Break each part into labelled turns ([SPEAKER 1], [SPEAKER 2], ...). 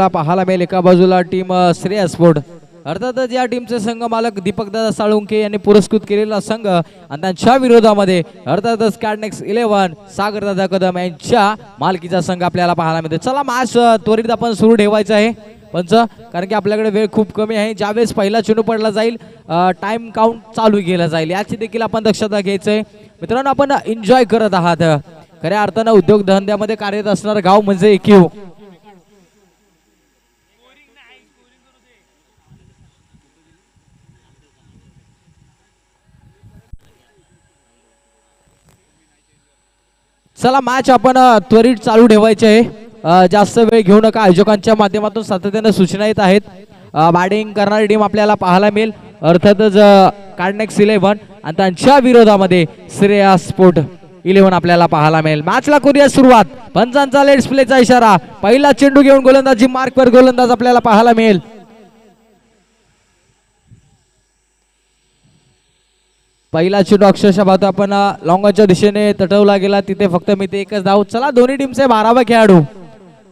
[SPEAKER 1] पाहायला मिळेल एका बाजूला टीम श्रेयस स्पोर्ट, अर्थातच या टीमचे संघ मालक दीपकदादा साळुंके यांनी पुरस्कृत केलेला संघ आणि त्यांच्या विरोधामध्ये अर्थातच कॅडनेक्स 11 सागरदादा कदम यांच्या मालकीचा संघ आपल्याला पाहायला मिळतो. चला मॅच त्वरित आपण सुरू ठेवायचं आहे पंच, कारण की आपल्याकडे वेळ खूप कमी आहे. ज्यावेळेस पहिला चेंडू पडला जाईल टाइम काउंट चालू केला जाईल, याची देखील आपण दक्षता घ्यायची आहे. मित्रांनो, आपण एन्जॉय करत आहात. खऱ्या अर्थानं उद्योगधंद्यामध्ये कार्यरत असणारं गाव म्हणजे EQ. चला मॅच आपण त्वरित चालू ठेवायचे आहे. जास्त वेळ घेऊ नका. आयोजकांच्या माध्यमातून सातत्याने सूचना येत आहेत. बॅटिंग करणारी टीम आपल्याला पाहायला मिळेल अर्थातच कॅडनेक्स 11 आणि त्यांच्या विरोधामध्ये श्रेयस स्पोर्ट 11 आपल्याला पाहायला मिळेल. मॅचला करूया सुरुवात. पंचांचा लेट्स प्लेचा इशारा. पहिला चेंडू घेऊन गोलंदाजी मार्कवर गोलंदाज आपल्याला पाहायला मिळेल. पहिला चेंडू अक्षरशः पाहतो आपण लॉंगच्या दिशेने तटवला गेला, तिथे फक्त मी ते एकच धाव. चला दोन्ही टीमचे 12वा खेळाडू,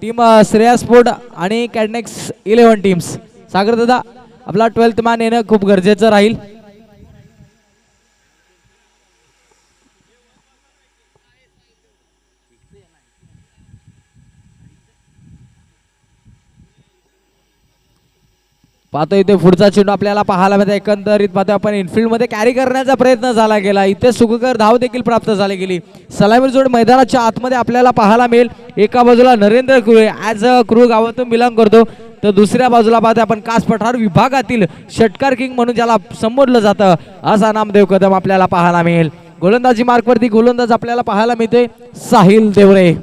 [SPEAKER 1] टीम श्रेयस स्पोर्ट आणि कॅडनेक्स 11 टीम्स. सागर दादा, आपला 12th मॅन येणं खूप गरजेचं राहील. पाहतो इथे पुढचा चेंडू आपल्याला पाहायला मिळतो. एकंदरीत पाहतो आपण इनफिल्ड मध्ये कॅरी करण्याचा प्रयत्न झाला गेला, इथे सुखकर धाव देखील प्राप्त झाली गेली. सलामी जोड मैदानाच्या आतमध्ये आपल्याला पाहायला मिळेल. एका बाजूला Narendra crew as a crew गावातून बिलॉंग करतो, तर दुसऱ्या बाजूला पाहतो आपण कास पठार विभागातील षटकार किंग म्हणून ज्याला संबोधलं जातं असा नामदेव कदम आपल्याला पाहायला मिळेल. गोलंदाजी मार्कवरती गोलंदाज आपल्याला पाहायला मिळतोय साहिल देवरे.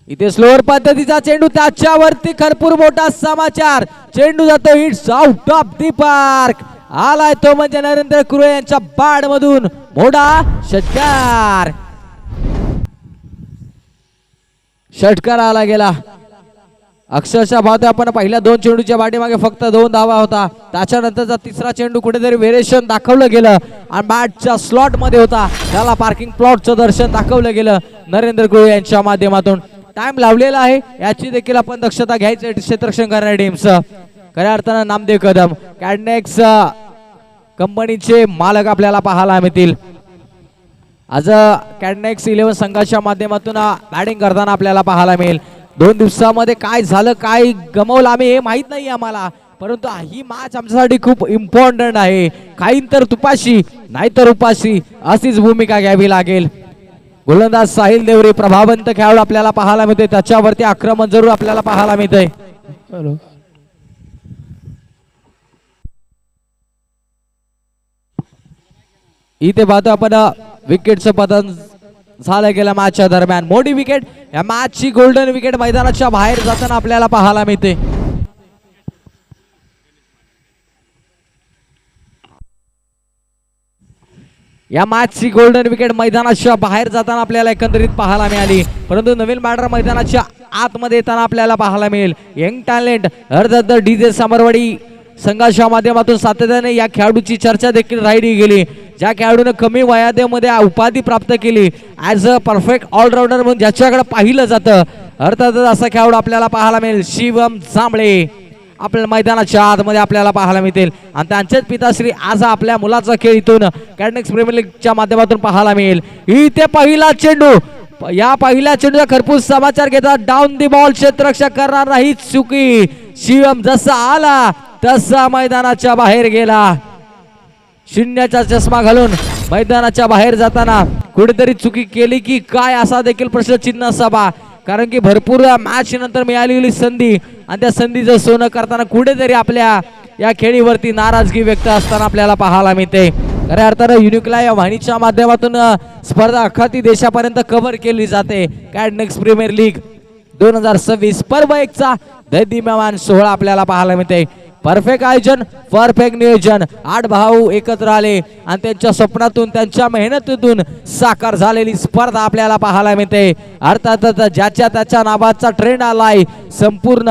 [SPEAKER 1] इथे स्लोअर पद्धतीचा चेंडू, त्याच्यावरती भरपूर मोठा समाचार. चेंडू जातो hits out of the park. आलाय तो म्हणजे नरेंद्र कुरे यांच्या बॅट मधून मोठा षटकार. षटकार आला गेला. अक्षरशः पाहतोय आपण पहिल्या 2 चेंडूच्या पाठीमागे फक्त 2 धावा होता. त्याच्यानंतरचा तिसरा चेंडू कुठेतरी व्हेरिएशन दाखवलं गेलं आणि बॅटच्या स्लॉट मध्ये होता, त्याला पार्किंग प्लॉटचं दर्शन दाखवलं गेलं नरेंद्र कुरे यांच्या माध्यमातून. टाइम लावलेला आहे, याची देखील आपण दक्षता घ्यायची क्षेत्ररक्षण करणाऱ्या टीम्स. खऱ्या अर्थानं नामदेव कदम कॅडनेक्स कंपनीचे मालक आपल्याला पाहायला मिळतील. आज कॅडनेक्स 11 संघाच्या माध्यमातून बॅटिंग करताना आपल्याला पाहायला मिळेल. 2 दिवसामध्ये काय झालं काय गमवलं आम्ही हे माहित नाही आम्हाला, परंतु ही मॅच आमच्यासाठी खूप इम्पॉर्टंट आहे. काही तर तुपाशी नाही तर उपाशी अशीच भूमिका घ्यावी लागेल. गोलंदाज साहिल देवरे प्रभावंत खेळाडू आपल्याला पाहायला मिळते, त्याच्यावरती आक्रमण जरूर आपल्याला पाहायला मिळतंय. इथे पाहतो आपण विकेटचं पतन झालं गेलं मॅचच्या दरम्यान. मोठी विकेट, या मॅचची गोल्डन विकेट मैदानाच्या बाहेर जाताना आपल्याला पाहायला मिळते. या मॅचची गोल्डन विकेट मैदानाच्या बाहेर जाताना आपल्याला एकंदरीत पाहायला मिळाली, परंतु नवीन बॅटर मैदानाच्या आतमध्ये येताना आपल्याला पाहायला मिळेल. यंग टॅलेंट अर्थात DJ समरवाडी संघाच्या माध्यमातून सातत्याने या खेळाडूची चर्चा देखील राहिली गेली. ज्या खेळाडूने कमी वयामध्ये उपाधी प्राप्त केली ॲज अ परफेक्ट ऑलराऊंडर म्हणून ज्याच्याकडे पाहिलं जातं, अर्थातच असा खेळाडू आपल्याला पाहायला मिळेल. शिवम जांभळे आपल्या मैदानाच्या आतमध्ये आपल्याला पाहायला मिळतील आणि त्यांचेच पिताश्री आज आपल्या मुलाचा खेळ इथून कॅडनेक्स प्रीमियर लीगच्या माध्यमातून पाहायला मिळेल. इथे पहिला चेंडू, या पहिल्या चेंडूचा खरपूस समाचार घेतात. डाऊन दी बॉल, क्षेत्ररक्षक करणार नाही चुकी. शिवम जसा आला तसा मैदानाच्या बाहेर गेला. शून्याचा चष्मा घालून मैदानाच्या बाहेर जाताना कुठेतरी चुकी केली की काय असा देखील प्रश्नचिन्ह सभा, कारण की भरपूर मॅच नंतर मिळालेली संधी आणि त्या संधीचं सोनं करताना कुठेतरी आपल्या या खेळीवरती नाराजगी व्यक्त असताना आपल्याला पाहायला मिळते. खऱ्या अर्थानं युनिकला या वाहिनीच्या माध्यमातून स्पर्धा अख्खा देशापर्यंत कव्हर केली जाते. कॅडनेक्स प्रीमियर लीग 2026 पर्व 1चा दैदिम्यमान सोहळा आपल्याला पाहायला मिळते. परफेक्ट आयोजन, परफेक्ट नियोजन, 8 भाऊ एकत्र आले आणि त्यांच्या स्वप्नातून त्यांच्या मेहनतीतून साकार झालेली स्पर्धा आपल्याला पाहायला मिळते. अर्थातच ज्याच्या त्याच्या नावाचा ट्रेंड आलाय, संपूर्ण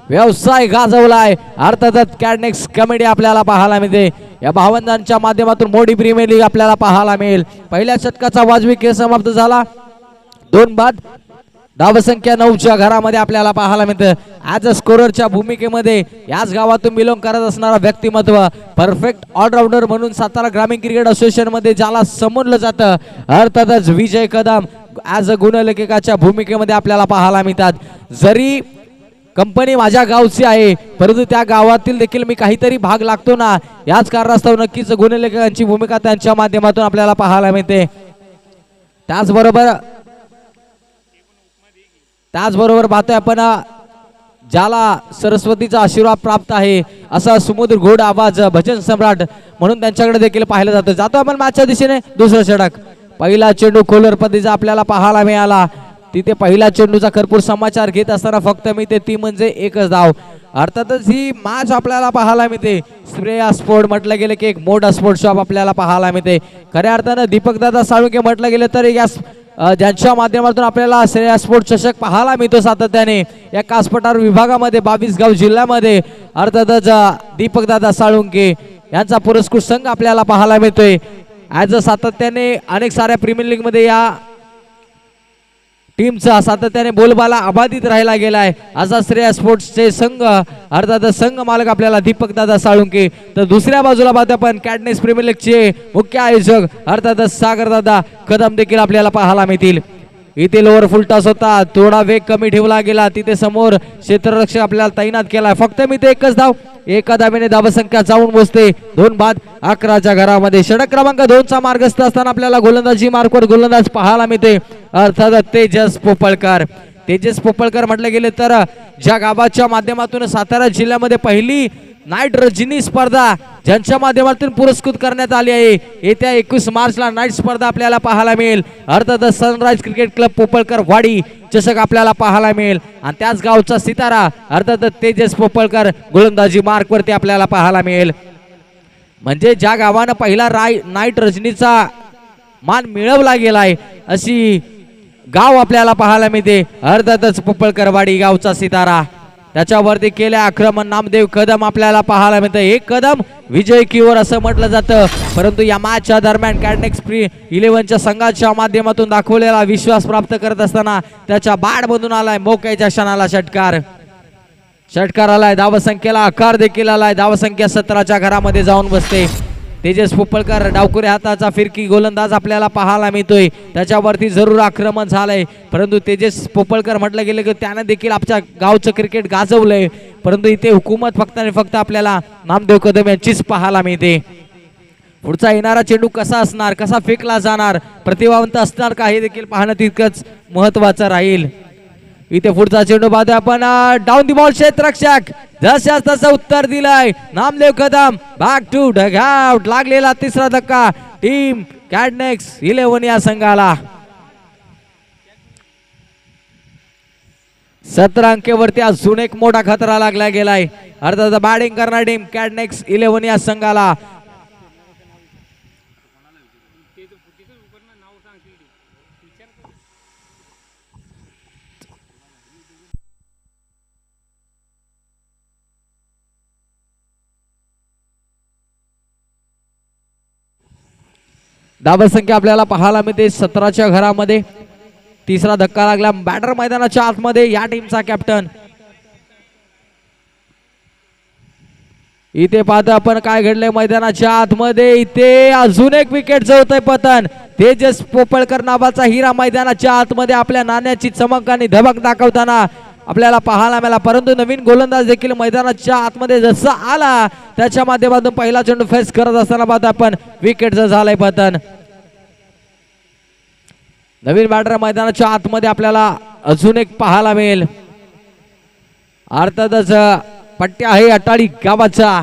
[SPEAKER 1] व्यवसाय गाजवलाय अर्थातच कॅडनेक्स कमेडी आपल्याला पाहायला मिळते. या भावंडांच्या माध्यमातून मोठी प्रीमियर लीग आपल्याला पाहायला मिळेल. पहिल्या षटकाचा वाजवी खेळ समाप्त झाला. 2 बाद धावसंख्या 9च्या घरामध्ये आपल्याला पाहायला मिळतं. ॲज अ स्कोररच्या भूमिकेमध्ये याच गावातून बिलॉंग करत असणारा व्यक्तिमत्व, परफेक्ट ऑलराऊंडर म्हणून सातारा ग्रामीण क्रिकेट असोसिएशन मध्ये ज्याला समजलं जातं, अर्थातच विजय कदम ॲज अ गुणलेखकाच्या भूमिकेमध्ये आपल्याला पाहायला मिळतात. जरी कंपनी माझ्या गावची आहे परंतु त्या गावातील देखील मी काहीतरी भाग लागतो ना, याच कारणास्तव नक्कीच गुणलेखकांची भूमिका त्यांच्या माध्यमातून आपल्याला पाहायला मिळते. त्याचबरोबर पाहतोय आपण ज्याला सरस्वतीचा आशीर्वाद प्राप्त आहे असा सुमधुर गोड आवाज भजन सम्राट म्हणून त्यांच्याकडे देखील पाहिलं जातं. जातो आपण मॅचच्या दिशेने. दुसरं षटक, पहिला चेंडू खोलर पद्धतीचा आपल्याला पाहायला मिळाला. तिथे पहिला चेंडूचा भरपूर समाचार घेत असताना फक्त मी ते ती म्हणजे एकच धाव. अर्थातच ही मॅच आपल्याला पाहायला मिळते. श्रेया स्पोर्ट म्हटलं गेलं की एक मोठा स्पोर्ट शॉप आपल्याला पाहायला मिळते. खऱ्या अर्थानं दीपकदादा साळुंके म्हटलं गेलं तर या ज्यांच्या माध्यमातून आपल्याला श्रेया स्पोर्ट चषक पाहायला मिळतो सातत्याने या कासपठार विभागामध्ये 22 गाव जिल्ह्यामध्ये. अर्थातच दीपकदादा साळुंके यांचा पुरस्कृत संघ आपल्याला पाहायला मिळतोय. ॲज अ सातत्याने अनेक साऱ्या प्रीमियर लीग मध्ये या टीमचा सातत्याने बोलबाला अबाधित राहिला गेलाय असा श्रेया स्पोर्ट्सचे संघ अर्थात संघ मालक आपल्याला दीपकदादा साळुंके. तर दुसऱ्या बाजूला पाहतो आपण कॅडनेस प्रीमियर लीगचे मुख्य आयोजक अर्थातच सागरदादा कदम देखील आपल्याला पाहायला मिळतील. इथे लोअर फुल टॉस होता, थोडा वेग कमी ठेवला गेला. तिथे समोर क्षेत्ररक्षक आपल्याला तैनात केला. फक्त मी ते एकच धाव, एका धावेने धावसंख्या जाऊन बसते 2 बाद 11च्या घरामध्ये. षटक क्रमांक 2चा मार्गस्थ असताना आपल्याला गोलंदाजी मार्कवर गोलंदाज पाहायला मिळते अर्थात तेजस पोपळकर. तेजस पोपळकर म्हटले गेले तर ज्या गावाच्या माध्यमातून सातारा जिल्ह्यामध्ये पहिली नाईट रजनी स्पर्धा ज्यांच्या माध्यमातून पुरस्कृत करण्यात आली आहे, येत्या 21 मार्चला नाईट स्पर्धा आपल्याला पाहायला मिळेल. अर्थातच सनराइज क्रिकेट क्लब पोपळकर वाडी चषक आपल्याला पाहायला मिळेल आणि त्याच गावचा सितारा अर्थातच तेजस पोपळकर गोलंदाजी मार्क वरती आपल्याला पाहायला मिळेल. म्हणजे ज्या गावानं पहिला नाईट रजनीचा मान मिळवला गेलाय अशी गाव आपल्याला पाहायला मिळते. अर्थातच पोपळकरवाडी गावचा सितारा. त्याच्यावरती केले आक्रमण नामदेव कदम आपल्याला पाहायला मिळतं. एक कदम विजय किवर असं म्हटलं जातं, परंतु या मॅचच्या दरम्यान कॅडनेक्स 11च्या संघाच्या माध्यमातून दाखवलेला विश्वास प्राप्त करत असताना त्याच्या बॅट मधून आलाय मोक्याच्या क्षणाला षटकार आलाय. धावसंख्येला आकार देखील आलाय. धावसंख्या 17च्या घरामध्ये जाऊन बसते. तेजस पोपळकर डावकुरे हाताचा फिरकी गोलंदाज आपल्याला पाहायला मिळतोय. त्याच्यावरती जरूर आक्रमण झालंय, परंतु तेजस पोपळकर म्हटलं गेलं की त्याने देखील आपल्या गावचं क्रिकेट गाजवलंय. परंतु इथे हुकूमत फक्त आणि फक्त आपल्याला नामदेव कदम यांचीच पाहायला मिळते. पुढचा येणारा चेंडू कसा असणार, कसा फेकला जाणार, प्रतिभावंत असणार का हे देखील पाहणं तितकंच महत्वाचं राहील. इथे पुढचा चेंडू पाहतोय आपण डाऊन दी बॉल क्षेत्ररक्षक जशाच तसं उत्तर दिलंय Namdev Kadam. Back to dugout. लागलेला तिसरा धक्का टीम कॅडनेक्स 11 या संघाला. 17 अंकेवरती अजून एक मोठा खतरा लागला गेलाय अर्थात बॅटिंग करणारी टीम कॅडनेक्स 11 या संघाला. धावसंख्या आपल्याला पाहायला मिळते 17च्या घरामध्ये. तिसरा धक्का लागला बॅटर मैदानाच्या आतमध्ये या टीमचा कॅप्टन. इथे पाहतो आपण काय घडलंय मैदानाच्या आतमध्ये. इथे अजून एक विकेट जळतंय पतन. तेजस पोपळकर नावाचा हिरा मैदानाच्या आतमध्ये आपल्या नाण्याची चमक आणि धमक दाखवताना आपल्याला पाहायला मिळाला, परंतु नवीन गोलंदाज देखील मैदानाच्या आतमध्ये जसा आला त्याच्या माध्यमातून पहिला चेंडू फेस करत असताना पाहतो आपण विकेटचं झालंय पतन. नवीन बॅटर मैदानाच्या आतमध्ये आपल्याला अजून एक पाहायला मिळेल. अर्थातच पट्ट्या आहे अटाळी गावाचा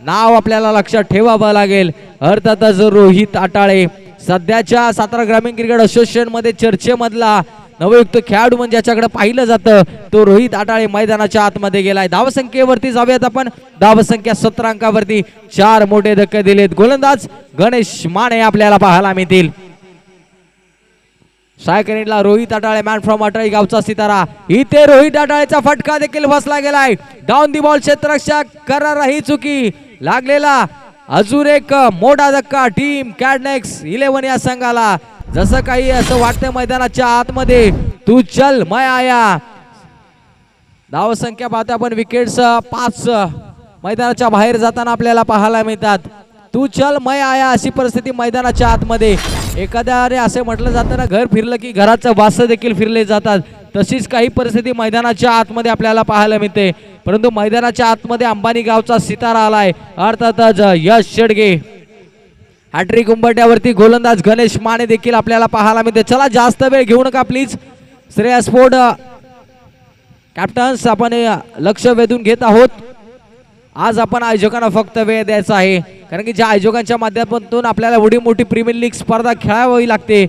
[SPEAKER 1] नाव आपल्याला लक्षात ठेवावं लागेल. अर्थातच रोहित अटाळे सध्याच्या सातारा ग्रामीण क्रिकेट असोसिएशन मध्ये चर्चेमधला नवयुक्त खेळाडू म्हणजे ज्याच्याकडे पाहिलं जातं तो रोहित अटाळे मैदानाच्या आतमध्ये गेलाय. धावसंख्येवरती जाऊयात आपण. धावसंख्या 17 अंकावरती 4 मोठे धक्के दिलेत. गोलंदाज गणेश माने आपल्याला पाहायला मिळतील. सायकनीला रोहित अटाळे मॅन फ्रॉम अटाळी गावचा सितारा. इथे रोहित अटाळेचा फटका देखील बसला गेलाय. डाऊन दी बॉल क्षेत्ररक्षक करार ही चुकी लागलेला अजून एक मोठा धक्का टीम कॅडनेक्स 11 या संघाला. जसं काही असं वाटतं मैदानाच्या आतमध्ये तू चल मैं आया. धाव संख्या पाहता आपण विकेट्स 5 मैदानाच्या बाहेर जाताना आपल्याला पाहायला मिळतात. तू चल मैं आया अशी परिस्थिती मैदानाच्या आतमध्ये. एखाद्याने असे म्हटलं जातं ना, घर फिरलं की घराचं वास देखील फिरले जातात, तशीच काही परिस्थिती मैदानाच्या आतमध्ये आपल्याला पाहायला मिळते. परंतु मैदानाच्या आतमध्ये अंबानी गावचा सितारा आलाय, अर्थातच यश शेडगे. हॅट्रिक उंबरट्यावरती गोलंदाज गणेश माने देखील आपल्याला पाहायला मिळते. चला जास्त वेळ घेऊ नका प्लीज. श्रेया स्पोर्ट कॅप्टन्स आपण लक्ष वेधून घेत आहोत. आज आपण आयोजकांना फक्त वेळ द्यायचा आहे, कारण की ज्या आयोजकांच्या माध्यमातून आपल्याला एवढी मोठी प्रीमियर लीग स्पर्धा खेळावी लागते,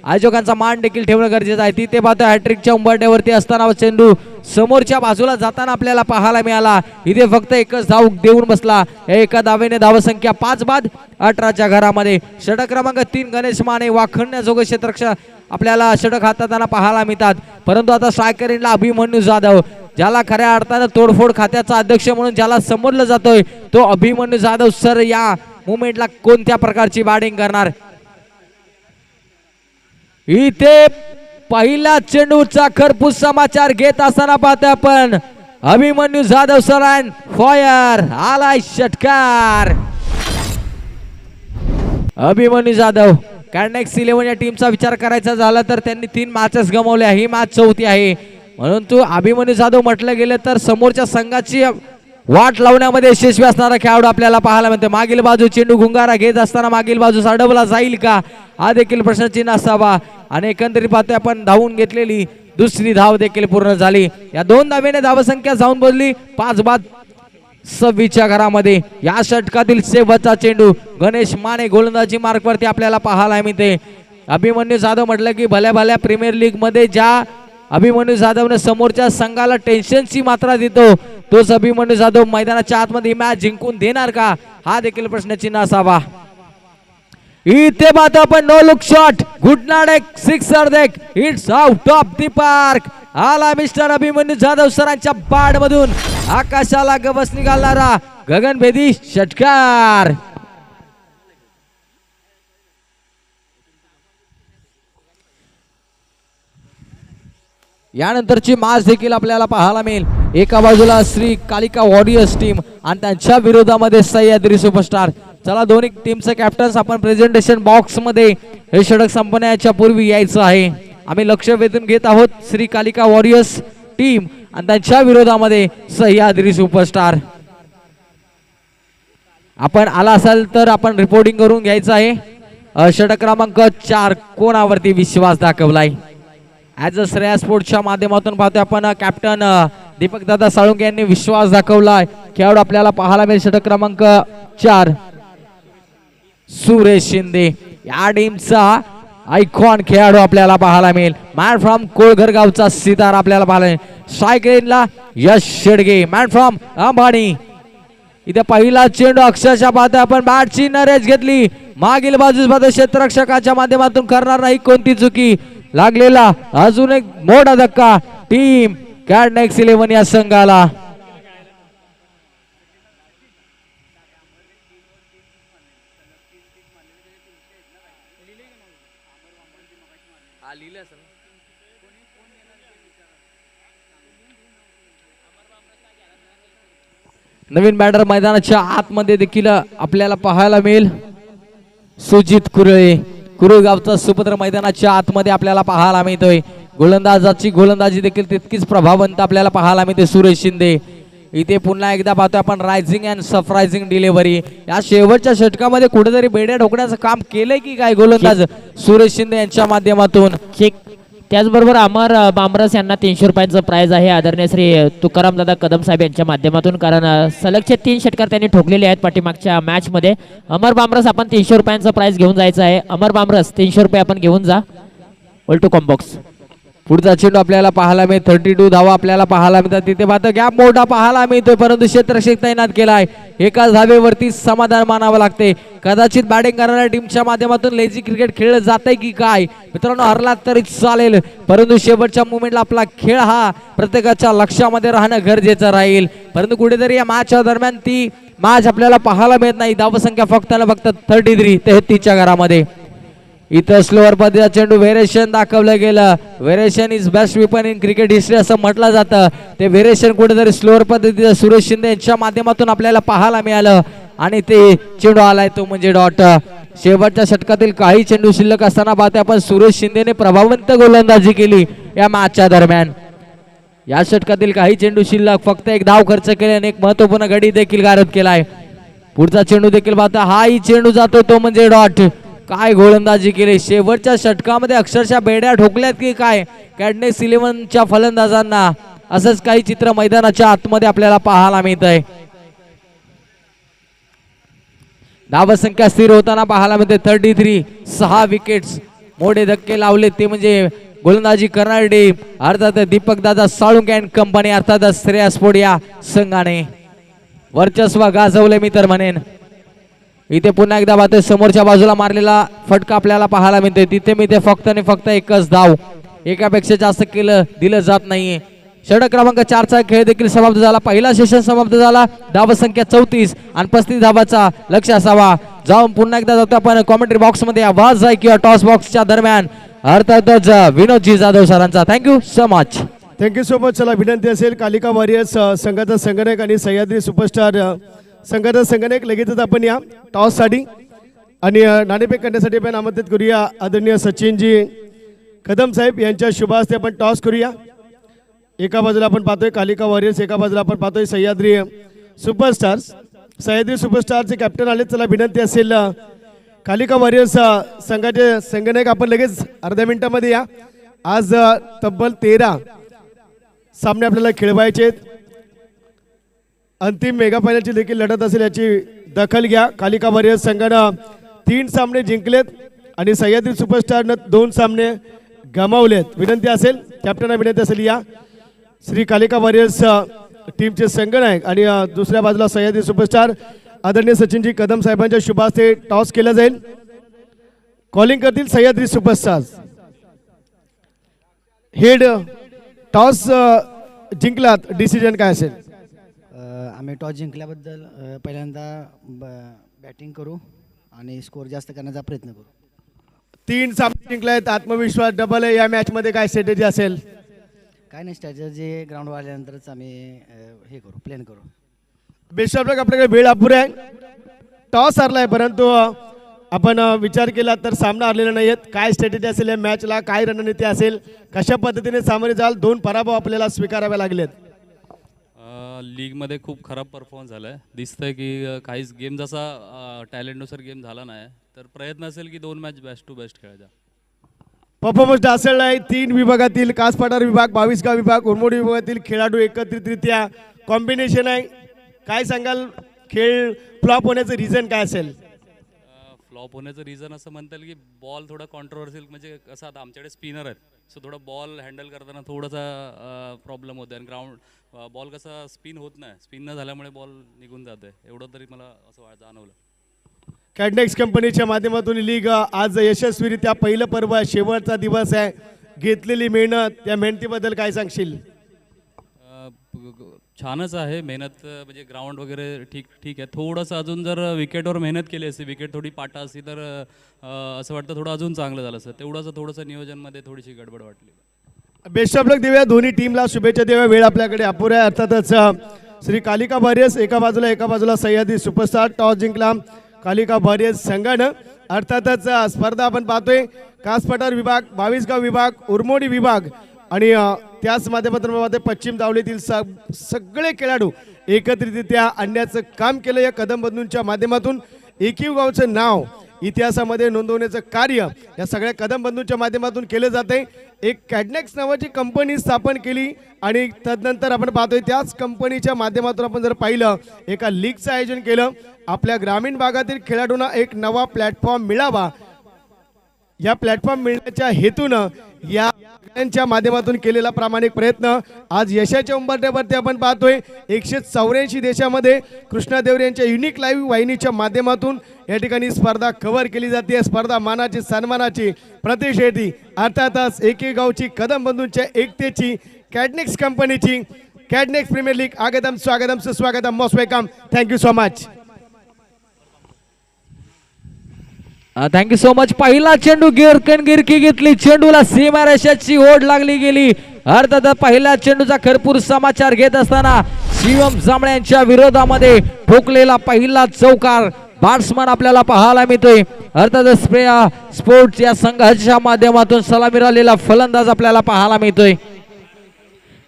[SPEAKER 1] आयोजकांचा मान देखील ठेवणं गरजेचं आहे. तिथे पाहतो हॅट्रिकच्या उंबरट्यावरती असताना चेंडू समोरच्या बाजूला जाताना आपल्याला पाहायला मिळाला. इथे फक्त एकच धाव देऊन बसला. एका धावेने धावसंख्या 5 बाद 18च्या घरामध्ये. षटक क्रमांक 3 गणेश माने वाखणण्याजोगं क्षेत्ररक्षण आपल्याला षटक हाताळताना पाहायला मिळतात. परंतु आता स्ट्रायकरला अभिमन्यू जाधव, ज्याला खऱ्या अर्थानं तोडफोड खात्याचा अध्यक्ष म्हणून ज्याला समजलं जातोय, तो अभिमन्यू जाधव सर या मुवमेंटला कोणत्या प्रकारची बॅटिंग करणार. इथे पहिला चेंडूचा खरपूस समाचार घेत असताना पाहतोय आपण Abhimanyu Jadhav sir and fire आलाय षटकार. अभिमन्यू जाधव कॅडनेक्स 11 या टीमचा विचार करायचा झाला तर त्यांनी 3 मॅचेस गमावल्या, ही मॅच 4थी आहे. म्हणून तो अभिमन्यू जाधव म्हटलं गेलं तर समोरच्या संघाची वाट लावण्यामध्ये यशस्वी असणारा खेळाडू आपल्याला पाहायला मिळतो. मागील बाजू चेंडू गुंगारा घेत असताना मागील बाजू अडवला जाईल का, हा देखील प्रश्नचिन्ह असावा. आणि एकंदरीत पाहतोय आपण धावून घेतलेली दुसरी धाव देखील पूर्ण झाली. या 2 धावेने धावसंख्या जाऊन बोलली 5 बाद 26च्या घरामध्ये. या षटकातील शेवटचा चेंडू गणेश माने गोलंदाजी मार्कवरती आपल्याला पाहायला मिळते. अभिमन्यू जाधव म्हटलं की भल्या भल्या प्रीमियर लीग मध्ये ज्या अभिमन्यू जाधवने समोरच्या संघाला टेन्शनची मात्रा देतो, तोच अभिमन्यू जाधव मैदानाच्या आतमध्ये मॅच जिंकून देणार का, हा देखील प्रश्नचिन्ह असावा. इथे पाहतो आपण नो लुक शॉट, घुटनाड एक सिक्सर देख, it's out of the park. आला मिस्टर अभिमन्यू जाधव सरांच्या बॅट मधून आकाशाला गवस निघालणारा गगनभेदी षटकार. यानंतरची मॅच देखील आपल्याला पाहायला मिळेल. एका बाजूला श्री कालिका वॉरियर्स टीम आणि त्यांच्या विरोधामध्ये सह्याद्री सुपरस्टार. चला दोन्ही टीमचे कॅप्टन्स आपण प्रेझेंटेशन बॉक्स मध्ये हे षटक संपण्याच्या पूर्वी यायचं आहे. आम्ही लक्ष वेधून घेत आहोत श्री कालिका वॉरियर्स टीम आणि त्यांच्या विरोधामध्ये सह्याद्री सुपरस्टार. आपण आला असाल तर आपण रिपोर्टिंग करून घ्यायचं आहे. षटक क्रमांक 4 कोणावरती विश्वास दाखवलाय. ॲज अ श्रेया स्पोर्ट्सच्या माध्यमातून पाहतोय आपण कॅप्टन दीपक दादा साळुंके यांनी विश्वास दाखवलाय. खेळाडू आपल्याला पाहायला मिळेल षटक क्रमांक 4 सुरेश शिंदे. या टीमचा आयकॉन खेळाडू आपल्याला पाहायला मिळेल. मॅन फ्रॉम कोळघर गावचा सितारा आपल्याला पाहायला मिळेल. स्ट्रायकरला यश शेडगे, मॅन फ्रॉम अंबानी. इथे पहिला चेंडू अक्षरशः पाहतोय आपण बॅटची नरेज घेतली, मागील बाजूस पाहतोय क्षेत्ररक्षकाच्या माध्यमातून करणार नाही कोणती चुकी. लागलेला अजून एक मोठा धक्का टीम कॅडनेक्स 11 या संघाला. नवीन बॅटर मैदानाच्या आतमध्ये देखील आपल्याला पाहायला मिळेल. सुजित कुरळे, कुरळ गावचा सुपुत्र मैदानाच्या आतमध्ये आपल्याला पाहायला मिळतोय. गोलंदाजाची गोलंदाजी देखील तितकीच प्रभावंत आपल्याला पाहायला मिळते. सुरेश शिंदे. इथे पुन्हा एकदा पाहतोय आपण रायझिंग अँड सरप्रायझिंग डिलिव्हरी. या शेवटच्या षटकामध्ये कुठेतरी बेड्या ठोकण्याचं काम केलंय की काय गोलंदाज सुरेश शिंदे यांच्या माध्यमातून.
[SPEAKER 2] त्याचबरोबर अमर बामरस यांना 300 रुपयांचं प्राइज आहे आदरणीय श्री तुकाराम दादा कदम साहेब यांच्या माध्यमातून, कारण सलगचे 3 षटकार त्यांनी ठोकलेले आहेत पाठीमागच्या मॅच मध्ये. अमर बामरस आपण 300 रुपयांचं प्राइज घेऊन जायचं आहे. अमर बामरस 300 रुपये आपण घेऊन जा. उलटू कॉम्बॉक्स.
[SPEAKER 1] पुढचा चेंडू आपल्याला पाहायला मिळेल. 32 धावा आपल्याला पाहायला मिळतात. तिथे मात्र गॅप मोठा पाहायला मिळतोय, परंतु क्षेत्ररक्षक तैनात केलाय. एकाच धावेवरती समाधान मानावं लागते. कदाचित बॅटिंग करणाऱ्या टीमच्या माध्यमातून लेझी क्रिकेट खेळलं जातंय की काय मित्रांनो, हरलात तरी चालेल, परंतु शेवटच्या मुवमेंटला आपला खेळ हा प्रत्येकाच्या लक्षामध्ये राहणं गरजेचं राहील. परंतु कुठेतरी या मॅचच्या दरम्यान ती मॅच आपल्याला पाहायला मिळत नाही. धावसंख्या फक्त 33 च्या घरामध्ये. इथं स्लोअर पद्धतीचा चेंडू व्हेरिएशन दाखवलं गेलं. Variation is best weapon in cricket history असं म्हटलं जातं. ते व्हेरिएशन कुठेतरी स्लोअर पद्धतीचं सुरेश शिंदे यांच्या माध्यमातून आपल्याला पाहायला मिळालं आणि ते चेंडू आलाय तो म्हणजे डॉट. शेवटच्या षटकातील काही चेंडू शिल्लक असताना पाहतोय आपण सुरेश शिंदेने प्रभावंत गोलंदाजी केली या मॅचच्या दरम्यान. या षटकातील काही चेंडू शिल्लक फक्त एक धाव खर्च केले आणि एक महत्वपूर्ण गडी देखील गारद केलाय. पुढचा चेंडू देखील पाहता हाही चेंडू जातो तो म्हणजे डॉट. काय गोलंदाजी केली शेवटच्या षटकामध्ये अक्षरशः बेड्या ठोकल्यात की काय कॅडनेस 11च्या फलंदाजांना. असंच काही चित्र मैदानाच्या आतमध्ये आपल्याला पाहायला मिळत आहे. धावसंख्या स्थिर होताना पाहायला मिळते 33. 6 विकेट्स मोठे धक्के लावले ते म्हणजे गोलंदाजी करणारी टीम अर्थात दीपक दादा साळुंके अँड कंपनी अर्थात श्रेयस स्पोर्ट या संघाने वर्चस्व गाजवले मी तर म्हणेन. इथे पुन्हा एकदा पाहतोय समोरच्या बाजूला मारलेला फटका आपल्याला पाहायला मिळतोय. तिथे मी ते फक्त आणि फक्त एकच धाव एकापेक्षा जास्त केलं दिलं जात नाहीये. षटक क्रमांक 4चा खेळ देखील समाप्त झाला. पहिला सेशन समाप्त झाला. धावसंख्या 34 आणि 35 धावाचा लक्ष असावा. जाऊन पुन्हा एकदा जातो आपण कॉमेंट्री बॉक्स मध्ये आवाज आहे किंवा टॉस बॉक्सच्या दरम्यान अर्थातच विनोदजी जाधव सरांचा. Thank you so much.
[SPEAKER 3] Thank you so much. चला विनंती असेल कालिका वॉरियर्स संघाचा संगणक आणि सह्याद्री सुपरस्टार संघाचा संगणक लगेचच आपण या टॉससाठी आणि नाणेफेक करण्यासाठी आपण आमंत्रित करूया आदरणीय सचिनजी कदम साहेब यांच्या शुभ हस्ते आपण टॉस करूया. एका बाजूला आपण पाहतोय कालिका वॉरियर्स, एका बाजूला आपण पाहतोय सह्याद्री सुपरस्टार्स. सह्याद्री सुपरस्टारचे कॅप्टन आले. चला विनंती असेल कालिका वॉरियर्स संघाचे संगणक आपण लगेच अर्ध्या मिनिटामध्ये या. आज तब्बल 13 सामने आपल्याला खेळवायचे आहेत. अंतिम मेगा फायनलची देखील लढत असेल याची दखल घ्या. कालिका वॉरियर्स संघानं 3 सामने जिंकलेत आणि सह्याद्री सुपरस्टारनं 2 सामने गमावलेत. विनंती असेल कॅप्टनला विनंती असेल या श्री कालिका वॉरियर्स टीमचे संघनायक आणि दुसऱ्या बाजूला सह्याद्री सुपरस्टार आदरणीय सचिनजी कदम साहेबांच्या शुभ हस्ते टॉस केला जाईल. कॉलिंग करतील सह्याद्री सुपरस्टार्स. हेड टॉस जिंकलात डिसिजन काय असेल?
[SPEAKER 4] आम्ही टॉस जिंकल्याबद्दल पहिल्यांदा बॅटिंग करू आणि स्कोअर जास्त करण्याचा प्रयत्न करू.
[SPEAKER 3] 3 सामने जिंकलेत. आत्मविश्वास डबल आहे. या मॅच मध्ये काय स्ट्रॅटेजी असेल?
[SPEAKER 4] काय नाही, स्ट्रॅटेजी ग्राउंडवर आल्यानंतरच आम्ही हे करू, प्लॅन करू.
[SPEAKER 3] बेस्ट ऑफ लक. आपल्याकडे वेळ अपुरा आहे. टॉस हरलाय परंतु आपण विचार केला तर सामना हरलेला नाही आहेत. काय स्ट्रॅटेजी असेल या मॅचला? काय रणनीती असेल? कशा पद्धतीने सामोरे जाल? 2 पराभव आपल्याला स्वीकारावे लागलेत.
[SPEAKER 5] लीगमध्ये खूप खराब परफॉर्मन्स झाला आहे. दिसतंय की काहीच गेम जसा टॅलेंटनुसार गेम झाला नाही. तर प्रयत्न असेल की 2 मॅच बेस्ट टू बेस्ट खेळायचा.
[SPEAKER 3] परफॉर्मन्स ढासळला आहे. 3 विभागातील कास पठार विभाग, 22 गाव विभाग, उरमोडी विभागातील खेळाडू एकत्रितरित्या कॉम्बिनेशन आहे. काय सांगाल? खेळ फ्लॉप होण्याचं रिझन काय असेल?
[SPEAKER 5] फ्लॉप होण्याचं रिझन असं म्हणता येईल की बॉल थोडा कॉन्ट्रोवर्सियल, म्हणजे कसं आता आमच्याकडे स्पिनर आहेत, सो थोडा बॉल हँडल करताना थोडासा प्रॉब्लेम होतो आणि ग्राउंड बॉल कसा स्पिन होत नाही. स्पिन न झाल्यामुळे बॉल निघून जातोय. एवढं तरी मला असं जाणवलं.
[SPEAKER 3] कॅडनेक्स कंपनीच्या माध्यमातून लीग आज यशस्वीरित्या पहिलं पर्व आहे, शेवटचा दिवस आहे. घेतलेली मेहनत, त्या मेहनतीबद्दल काय सांगशील?
[SPEAKER 5] छानच आहे मेहनत. म्हणजे ग्राउंड वगैरे ठीक आहे. थोडंसं अजून जर विकेटवर मेहनत केली असती, विकेट थोडी पाटा असती तर असं वाटतं थोडं अजून चांगलं झालं असतं. थोडंसं नियोजनमध्ये थोडीशी गडबड वाटली.
[SPEAKER 3] बेस्ट ऑफ लक देऊया. दोन्ही टीमला शुभेच्छा देऊया. वेळ आपल्याकडे अपुरा आहे. अर्थातच श्री कालिका वॉरियर्स एका बाजूला सह्याद्री सुपरस्टार. टॉस जिंकला कालिका वॉरियर्स संघानं. अर्थातच स्पर्धा आपण पाहतोय कास पठार विभाग, 22 गाव विभाग, उरमोडी विभाग आणि त्याच माध्यमातून पश्चिम दावलीतील सगळे खेळाडू एकत्रितरित्या आणण्याचं काम केलं. या कदम बंधूंच्या माध्यमातून एकही गावचं नाव इतिहासामध्ये नोंदवण्याचं कार्य या सगळ्या कदम बंधूंच्या माध्यमातून केलं जाते. एक कॅडनेक्स नावाची कंपनी स्थापन केली आणि तदनंतर आपण पाहतोय त्याच कंपनीच्या माध्यमातून आपण जर पाहिलं एका लीगचं आयोजन केलं. आपल्या ग्रामीण भागातील खेळाडूंना एक नवा प्लॅटफॉर्म मिळावा, या प्लॅटफॉर्म मिळण्याच्या हेतूनं या सगळ्यांच्या माध्यमातून केलेला प्रामाणिक प्रयत्न आज यशाच्या उंबरठ्यावरती आपण पाहतोय. 184 देशामध्ये कृष्णा देवरे यांच्या युनिक लाईव्ह वाहिनीच्या माध्यमातून या ठिकाणी स्पर्धा कव्हर केली जाते. स्पर्धा मानाची, सन्मानाची, प्रतिष्ठेची, अर्थातच एके गावची, कदम बंधूंच्या एकतेची, कॅडनेक्स कंपनीची, कॅडनेक्स प्रीमियर लीग. आगतम स्वागतम सुस्वागतम, most welcome. Thank you so much.
[SPEAKER 1] Thank you so much. पहिला चेंडू गिरकी घेतली, चेंडूला सीमारेषेची ओढ लागली गेली. अर्थातच पहिल्या चेंडूचा खरपूर समाचार घेत असताना शिवम जांभळे यांच्या विरोधामध्ये ठोकलेला पहिला चौकार बॅट्समन आपल्याला पाहायला मिळतोय. अर्थातच स्पोर्ट्स या संघाच्या माध्यमातून सलामी आलेला फलंदाज आपल्याला पाहायला मिळतोय.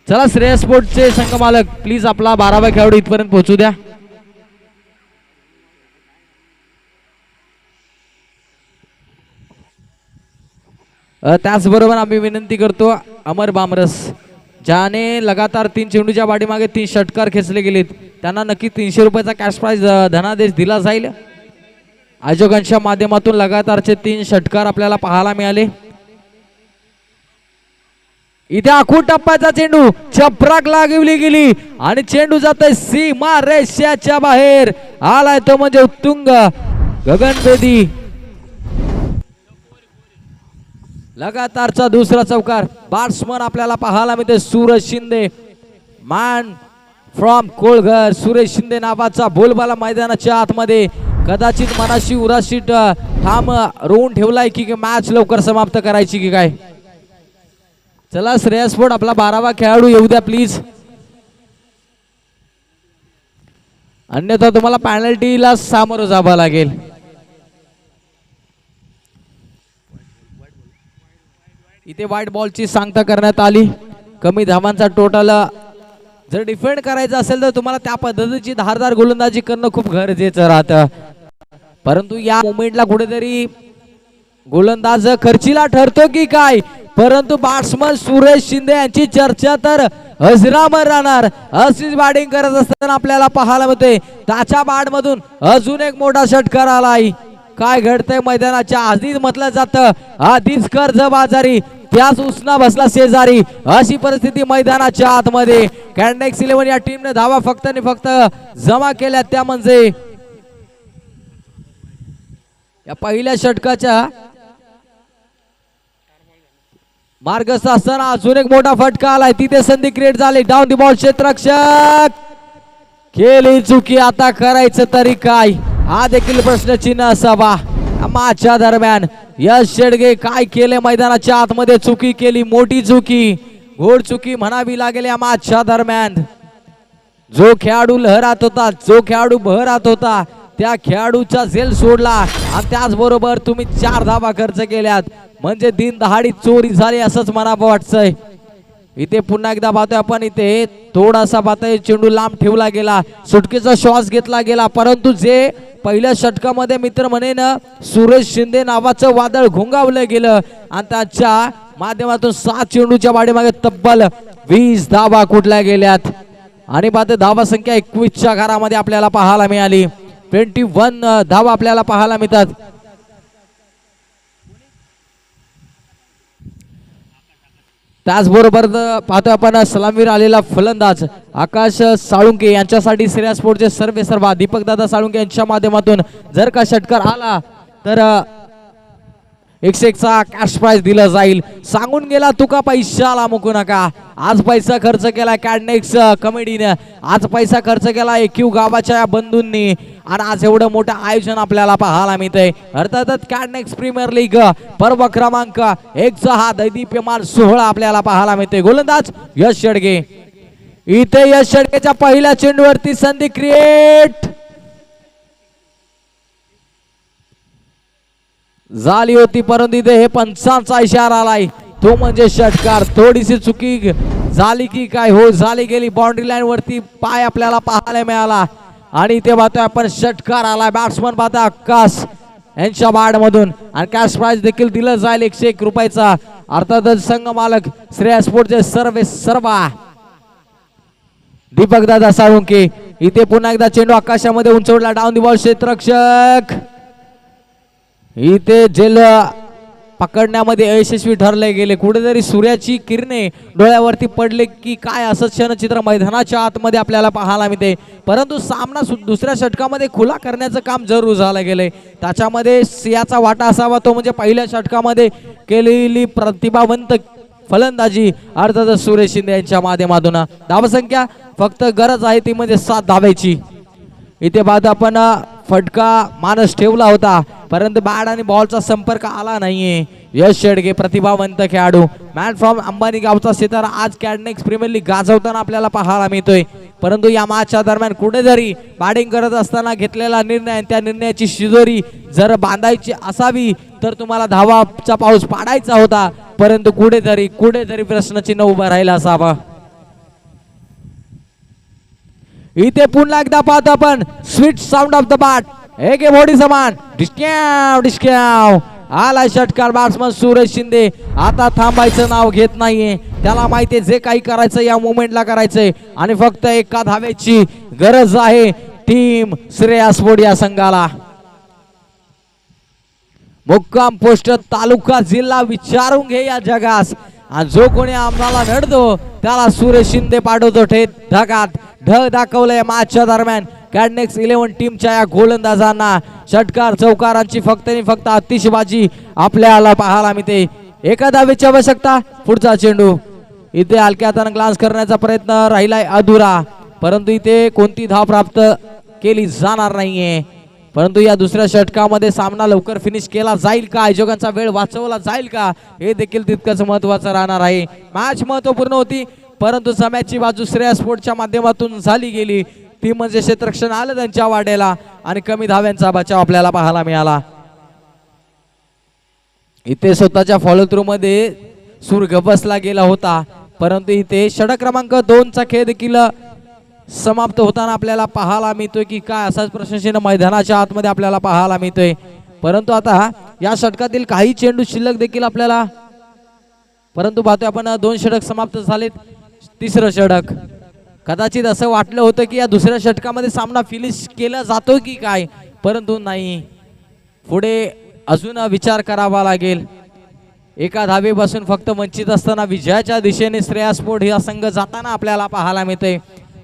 [SPEAKER 1] चला श्रेयस स्पोर्ट्सचे संघ मालक प्लीज आपला 12वा खेळाडू इथपर्यंत पोहोचू द्या. त्याचबरोबर आम्ही विनंती करतो अमर बामरस ज्याने लगातार 3 चेंडूच्या पाठीमागे 3 षटकार खेचले गेलेत त्यांना नक्की 300 रुपयाचा कॅश प्राइज धनादेश दिला जाईल. आयोजकांच्या माध्यमातून लगातारचे 3 षटकार आपल्याला पाहायला मिळाले. इथे आखूड टप्प्याचा चेंडू चपराक लागवली गेली आणि चेंडू जातोय सीमा रेषेच्या बाहेर. आलाय तो म्हणजे उत्तुंग गगनभेदी लगातारचा दुसरा चौकार. बॅट्समन आपल्याला पाहायला मिळते सूरज शिंदे, मॅन फ्रॉम कोळघर. सुरेश शिंदे नावाचा बोलबाला मैदानाच्या आतमध्ये कदाचित मनाशी उराशी ठाम रोवून ठेवलाय की मॅच लवकर समाप्त करायची की काय. चला श्रेयस स्पोर्ट आपला 12वा खेळाडू येऊ द्या प्लीज, अन्यथा तुम्हाला पॅनल्टीला सामोरं जावं लागेल. इथे व्हाईट बॉलची सांगता करण्यात आली. कमी धावांचा टोटल जर डिफेंड करायचा असेल तर तुम्हाला त्या पद्धतीची धारदार गोलंदाजी करणं खूप गरजेचं राहतं. परंतु या मोमेंटला कुठेतरी गोलंदाज खर्चीला ठरतो की काय. परंतु बॅट्समन सुरेश शिंदे यांची चर्चा तर अजरामर राहणार. अशीच बॅटिंग करत असताना आपल्याला पाहायला मिळते त्याच्या बॅट मधून अजून एक मोठा षटकार आलाय. काय घडतंय मैदानाच्या आधीच म्हटलं जातं आधीच कर्जबाजारी त्याच उसना बसला शेजारी. अशी परिस्थिती मैदानाच्या आतमध्ये. कॅन्डेक्स 11 या टीमने धावा फक्त आणि फक्त जमा केल्या त्या म्हणजे या पहिल्या षटकाच्या मार्गस्थ असताना अजून एक मोठा फटका आलाय. तिथे संधी क्रिएट झाली. डाऊन दी बॉल क्षेत्ररक्षक केली चुकी. आता करायचं तरी काय हा देखील प्रश्नचिन्ह असावा. मॅचच्या दरम्यान यश शेडगे काय केले मैदानाच्या आतमध्ये चुकी केली, मोठी चुकी, घोड चुकी म्हणावी लागेल या मॅचच्या दरम्यान. जो खेळाडू लहरात होता, जो खेळाडू बहरात होता त्या खेळाडूचा झेल सोडला आणि त्याचबरोबर तुम्ही 4 धावा खर्च केल्यात म्हणजे दिनदहाडी चोरी झाली असंच म्हणावं वाटतंय. इथे पुन्हा एकदा पाहतोय आपण इथे थोडासा पाहतोय चेंडू लांब ठेवला गेला, सुटकेचा श्वास घेतला गेला. परंतु जे पहिल्या षटकामध्ये मित्र म्हणेन सुरेश शिंदे नावाचं वादळ घोंगावलं गेलं आणि त्याच्या माध्यमातून 7 चेंडूच्या वाढीमागे तब्बल 20 धावा कुठल्या गेल्यात आणि पाहते धावा संख्या 21च्या घरामध्ये आपल्याला पाहायला मिळाली. 21 धावा आपल्याला पाहायला मिळतात. त्याचबरोबर पाहतोय आपण सलामीवर आलेला फलंदाज आकाश साळुंके यांच्यासाठी श्रेयस स्पोर्टचे सर्वेसर्वा दीपक दादा साळुंके यांच्या माध्यमातून जर का षटकार आला तर 101चा कॅश प्राइज दिला जाईल. सांगून गेला तुका पैशाला मुकू नका. आज पैसा खर्च केला कॅडनेक्स कमिटीने, आज पैसा खर्च केला एकयू गावाच्या बंधूंनी आणि आज एवढं मोठं आयोजन आपल्याला पाहायला मिळतंय. अर्थातच कॅडनेक्स प्रीमियर लीग पर्व क्रमांक 1चा हा दैदिप्यमान सोहळा आपल्याला पाहायला मिळतोय. गोलंदाज यश शेडगे. इथे यश शेडगेच्या पहिल्या चेंडूवरती संधी क्रिएट झाली होती परंतु इथे हे पंचांचा इशारा आलाय तो म्हणजे षटकार. थोडीशी चुकी झाली की काय, हो झाली गेली. बाउंड्री लाईन वरती पाय आपल्याला पाहायला मिळाला आणि इथे पाहतोय आपण षटकार आला. बॅट्समन पाहता आकाश यांच्या बॅट मधून आणि कॅश प्राइज देखील दिलं जाईल 101 रुपयाचा. अर्थातच संघ मालक श्रेयस स्पोर्टचे सर्वेसर्वा दीपक दादा साळुंके. इथे पुन्हा एकदा चेंडू आकाशामध्ये उंचवला. डाऊन दी बॉल क्षेत्ररक्षक इथे जेल पकडण्यामध्ये अयशस्वी ठरले गेले. कुठेतरी सूर्याची किरणे डोळ्यावरती पडले की काय असं क्षणचित्र मैदानाच्या आतमध्ये आपल्याला पाहायला मिळते. परंतु सामना दुसऱ्या षटकामध्ये खुला करण्याचं काम जरूर झालं गेलंय. त्याच्यामध्ये सियाचा वाटा असावा तो म्हणजे पहिल्या षटकामध्ये केलेली प्रतिभावंत फलंदाजी अर्थातच सुरेश शिंदे यांच्या माध्यमातून. धावसंख्या फक्त गरज आहे ती म्हणजे 7 धावायची. इथे बाद आपण फटका माणूस ठेवला होता, परंतु बॅट आणि बॉलचा संपर्क आला नाहीये. यश शेडगे प्रतिभावंत खेळाडू, मॅन फ्रॉम अंबानी गावचा सितारा आज कॅडनेक्स प्रीमियर लीग गाजवताना आपल्याला पाहायला मिळतोय. परंतु या मॅचच्या दरम्यान कुठेतरी बॅटिंग करत असताना घेतलेला निर्णय, त्या निर्णयाची शिजोरी जर बांधायची असावी तर तुम्हाला धावाचा पाऊस पाडायचा होता, परंतु कुठेतरी प्रश्नचिन्ह उभं राहिलं असावं. इथे पुन्हा एकदा पाहतो आपण sweet sound of the bat, एक बॉडी समान डिस्क्याव डिस्क्याव आला षटकार. बॅट्समन सुरेश शिंदे आता थांबायचं नाव घेत नाहीये, त्याला माहितीये जे काही करायचं या मोमेंटला करायचंय आणि फक्त एका धावेची गरज आहे टीम श्रेयस स्पोर्ट या संघाला. मुक्काम पोस्ट तालुका जिल्हा विचारून घे या जगास, आणि जो कोणी आम्हाला नडतो त्याला सुरेश शिंदे पाठवतो थेट ढगात. ढग दाखवलंय मॅचच्या दरम्यान कॅडनेक्स 11 टीमच्या या गोलंदाजांना. षटकार चौकारांची फक्त आणि फक्त आतिषबाजी आपल्याला पाहायला मिळते. एका धावेची आवश्यकता, पुढचा चेंडू. इथे हलक्या हाताने ग्लान्स करण्याचा प्रयत्न राहिलाय अधुरा, परंतु इथे कोणती धाव प्राप्त केली जाणार नाहीये. परंतु या दुसऱ्या षटकामध्ये सामना लवकर फिनिश केला जाईल का, आयोजकांचा वेळ वाचवला जाईल का, हे देखील तितकंच महत्वाचं राहणार आहे. मॅच महत्वपूर्ण होती, परंतु सामन्याची बाजू श्रेयस स्पोर्टच्या माध्यमातून झाली गेली. ती म्हणजे क्षेत्ररक्षण आलं त्यांच्या वाड्याला आणि कमी धाव्यांचा बचाव आपल्याला पाहायला मिळाला. इथे स्वतःच्या फॉलो थ्रू मध्ये सूर गबसला गेला होता, परंतु इथे षटक क्रमांक 2 चा खेळ देखील समाप्त होताना आपल्याला पाहायला मिळतोय की काय, असाच प्रश्नचिन्ह मैदानाच्या आतमध्ये आपल्याला पाहायला मिळतोय. परंतु आता या षटकातील काही चेंडू शिल्लक देखील आपल्याला, परंतु पाहतोय आपण 2 षटक समाप्त झालेत. तिसरं षटक, कदाचित असं वाटलं होतं की या दुसऱ्या षटकामध्ये सामना फिनिश केला जातो की काय, परंतु नाही. पुढे अजून विचार करावा लागेल. एका धावेपासून फक्त वंचित असताना विजयाच्या दिशेने श्रेयस स्पोर्ट हा संघ जाताना आपल्याला पाहायला मिळतंय.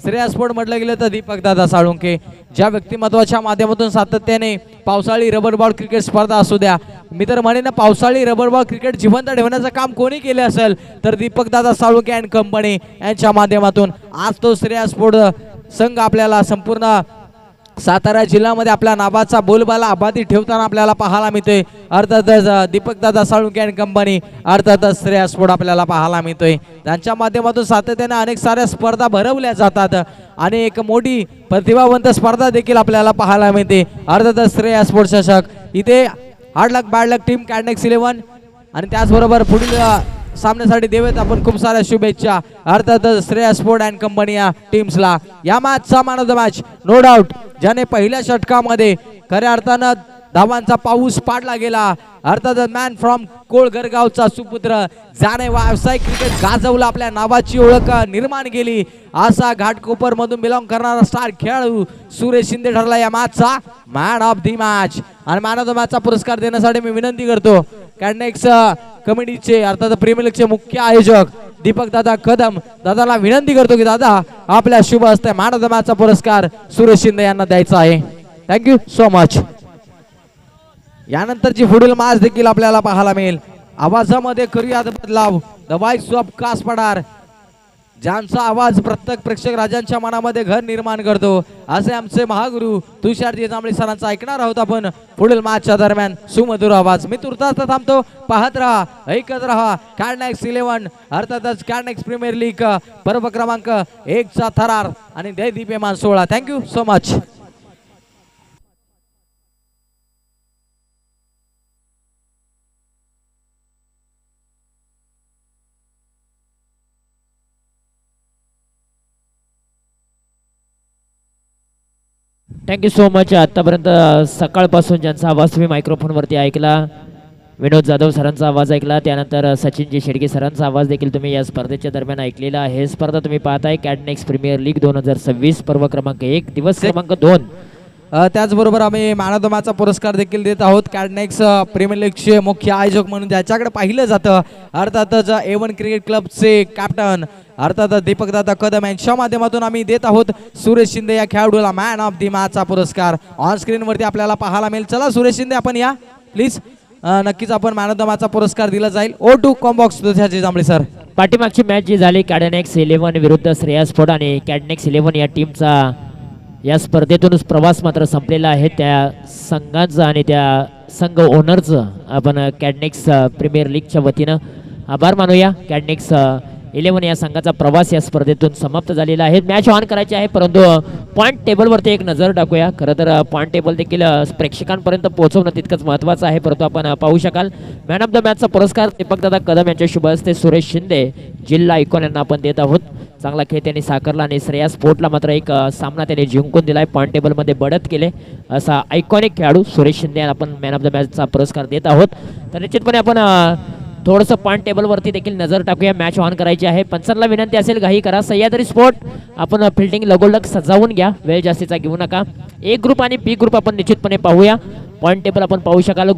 [SPEAKER 1] श्रेयस स्पोर्ट म्हटलं गेलं तर दीपक दादा साळुंके, ज्या व्यक्तिमत्वाच्या माध्यमातून सातत्याने पावसाळी रबर बॉल क्रिकेट स्पर्धा असू द्या, मी तर म्हणेन पावसाळी रबर बॉल क्रिकेट जिवंत ठेवण्याचं काम कोणी केले असेल तर दीपक दादा साळुंके अँड कंपनी यांच्या माध्यमातून आज तो श्रेयस स्पोर्ट संघ आपल्याला संपूर्ण सातारा जिल्ह्यामध्ये आपल्या नावाचा बोलबाला अबाधित ठेवताना आपल्याला पाहायला मिळतोय. अर्थातच दीपक दादा साळुंके अँड कंपनी, अर्थातच श्रेयस स्पोर्ट आपल्याला पाहायला मिळतोय. त्यांच्या माध्यमातून सातत्याने अनेक साऱ्या स्पर्धा भरवल्या जातात आणि एक मोठी प्रतिभावंत स्पर्धा देखील आपल्याला पाहायला मिळते. अर्थातच श्रेयस स्पोर्ट चषक. इथे हार्ड लक बॅड लक टीम कॅडनेक्स 11 आणि त्याचबरोबर पुढील सामन्यासाठी देवेत आपण खूप साऱ्या शुभेच्छा अर्थातच श्रेयस स्पोर्ट अँड कंपनी या टीम्सला. या मॅचचा man of the match no doubt ज्याने पहिल्या षटकामध्ये खऱ्या अर्थानं धावांचा पाऊस पाडला गेला, अर्थातच मॅन फ्रॉम कोळगरगावचा सुपुत्र ज्याने व्यावसायिक क्रिकेट गाजवला, आपल्या नावाची ओळख निर्माण केली, असा घाटकोपर मधून बिलॉंग करणारा स्टार खेळाडू सुरेश शिंदे ठरला या मॅचचा मॅन ऑफ द मॅच. आणि मॅन ऑफ द मॅचचा पुरस्कार देण्यासाठी मी विनंती करतो कॅडनेक्स कमिटीचे अर्थात प्रीमियर लीगचे मुख्य आयोजक दीपक दादा कदम दादाला विनंती करतो की दादा आपल्या शुभ हस्ते मॅन ऑफ द मॅचचा पुरस्कार सुरेश शिंदे यांना द्यायचा आहे. Thank you so much. यानंतरची पुढील मॅच देखील आपल्याला पाहायला मिळेल. आवाजामध्ये करूया बदलाव, द व्हॉइस ऑफ कास पडार, ज्यांचा आवाज प्रत्येक प्रेक्षक राजांच्या मनामध्ये घर निर्माण करतो असे आमचे महागुरु तुषारजी जांभळे सरांचा ऐकणार आहोत आपण पुढील मॅचच्या दरम्यान सुमधुर आवाज. मी तुर्तास थांबतो, पाहत राहा, ऐकत राहा कॅडनेक्स 11 अर्थातच कॅडनेक्स प्रीमियर लीग पर्व क्रमांक 1 चा थरार आणि दैदीप्यमान सोहळा. Thank you so much.
[SPEAKER 2] Thank you so much. आत्तापर्यंत सकाळपासून ज्यांचा आवाज तुम्ही मायक्रोफोनवरती ऐकला, विनोद जाधव सरांचा आवाज ऐकला, त्यानंतर सचिनजी शेडगे सरांचा आवाज देखील तुम्ही या स्पर्धेच्या दरम्यान ऐकलेला आहे. स्पर्धा तुम्ही पाहताय कॅडनेक्स प्रीमियर लीग 2026 पर्व क्रमांक 1 दिवस क्रमांक 2.
[SPEAKER 1] त्याचबरोबर आम्ही मॅन ऑफ द मॅचचा पुरस्कार देखील देत आहोत कॅडनेक्स प्रीमियर लीगचे मुख्य आयोजक म्हणून ज्याच्याकडे पाहिलं जातं अर्थातच A1 क्रिकेट क्लबचे कॅप्टन अर्थातच दीपक दादा कदम यांच्या माध्यमातून आम्ही देत आहोत सुरेश शिंदे या खेळाडूला मॅन ऑफ द मॅचचा पुरस्कार ऑन स्क्रीन वरती आपल्याला पाहायला मिळेल. चला सुरेश शिंदे आपण या प्लीज. नक्कीच आपण मॅन ऑफ द मॅचचा पुरस्कार दिला जाईल. O2 कॉम्बॉक्स तुझ्याचे जांभळे सर.
[SPEAKER 2] पाठीमागची मॅच जी झाली कॅडनेक्स 11 विरुद्ध श्रेयस स्पोर्ट आणि कॅडनेक्स 11 या टीमचा या स्पर्धेतूनच प्रवास मात्र संपलेला आहे त्या संघांचा आणि त्या संघ ओनरचं आपण कॅडनिक्स प्रीमियर लीगच्या वतीनं आभार मानूया. कॅडनिक्स 11 या संघाचा प्रवास या स्पर्धेतून समाप्त झालेला आहे. मॅच ऑन करायची आहे परंतु पॉईंट टेबलवरती एक नजर टाकूया. खरं तर पॉईंट टेबल देखील प्रेक्षकांपर्यंत पोहोचवणं तितकंच महत्त्वाचं आहे. परंतु आपण पाहू शकाल मॅन ऑफ द मॅचचा पुरस्कार दीपकदादा कदम यांच्या शुभ हस्ते सुरेश शिंदे जिल्हा आयकॉन यांना आपण देत आहोत. चांगला खेळ त्यांनी साकारला आणि श्रेया स्पोर्टला मात्र एक सामना त्यांनी जिंकून दिलाय. पॉईंट टेबलमध्ये बढत केले असा आयकॉनिक खेळाडू सुरेश शिंदे यांना आपण मॅन ऑफ द मॅचचा पुरस्कार देत आहोत. तर निश्चितपणे आपण थोडंसं पॉईंट टेबलवरती देखील नजर टाकूया. मॅच ऑन करायची आहे. पंचांना विनंती असेल घाई करा. सह्याद्री स्पोर्ट आपण फिल्डिंग लगोलग सजावून घ्या. वेळ जास्तीचा घेऊ नका. ए ग्रुप आणि बी ग्रुप आपण निश्चितपणे पाहूया. पॉईंट टेबल आपण पाहू शकाल.